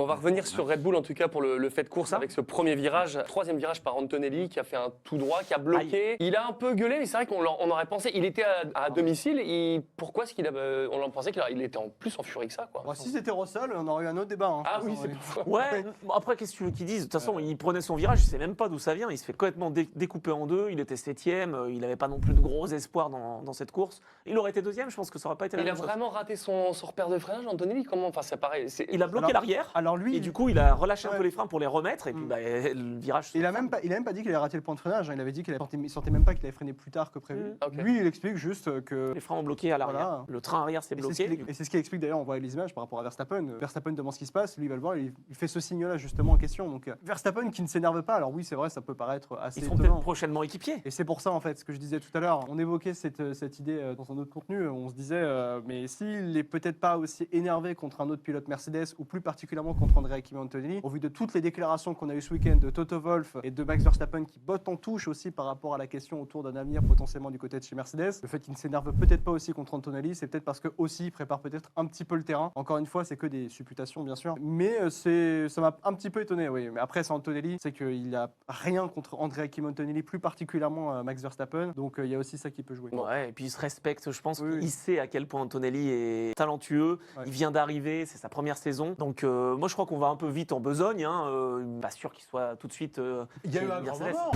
On va revenir sur Red Bull en tout cas pour le fait de course avec ce premier virage. Troisième virage par Antonelli qui a fait un tout droit, qui a bloqué. Il a un peu gueulé, mais c'est vrai qu'on aurait pensé, il était à domicile. Et pourquoi est-ce on en pensait qu'il était en plus en furie que ça, quoi. Bon, si c'était Russell, on aurait eu un autre débat. Hein. Ah oui, c'est pas faux. Ouais, après, qu'est-ce que tu veux qu'ils disent? De toute façon, il prenait son virage, je sais même pas d'où ça vient. Il se fait complètement découper en deux. Il était 7ème, il n'avait pas non plus de gros espoirs dans cette course. Il aurait été 2ème, je pense que ça aurait pas été la Il a même chose. vraiment raté son repère de freinage, Antonelli. Comment? Enfin, c'est pareil. Il a bloqué l'arrière. Alors lui, Et du coup, il a relâché un peu les freins pour les remettre. Et puis, le virage. il a même pas dit qu'il avait raté le point de freinage. Hein. Il avait dit il sentait même pas qu'il avait freiné plus tard que prévu. Okay. Lui, il explique juste que Les freins ont bloqué à l'arrière. Voilà. Le train arrière s'est bloqué. Et c'est ce qu'il explique d'ailleurs. On voit les images par rapport à Verstappen. Verstappen demande ce qui se passe. Lui, il va le voir. Il fait ce signe-là justement en question. Donc Verstappen qui ne s'énerve pas. Alors oui, c'est vrai, ça peut paraître assez Ils seront étonnant. peut-être prochainement équipiers. Et c'est pour ça, en fait, ce que je disais tout à l'heure. On évoquait cette idée dans un autre contenu. On se disait, mais s'il n'est peut-être pas aussi énervé contre un autre pilote Mercedes, ou plus particulièrement contre Andrea Kimi Antonelli, au vu de toutes les déclarations qu'on a eues ce week-end de Toto Wolff et de Max Verstappen qui bottent en touche aussi par rapport à la question autour d'un avenir potentiellement du côté de chez Mercedes, le fait qu'il ne s'énerve peut-être pas aussi contre Antonelli, c'est peut-être parce que aussi il prépare peut-être un petit peu le terrain. Encore une fois, c'est que des supputations, bien sûr. Mais ça m'a un petit peu étonné, oui. Mais après, c'est Antonelli, c'est qu'il n'a rien contre Andrea Kimi Antonelli, plus particulièrement Max Verstappen. Donc il y a aussi ça qui peut jouer. Ouais, et puis il se respecte, je pense Oui. qu'il sait à quel point Antonelli est talentueux, Ouais. il vient d'arriver, c'est sa première saison. Donc moi je crois qu'on va un peu vite en besogne, pas sûr qu'il soit tout de suite Il y a chez eu un grand Mercedes. moment.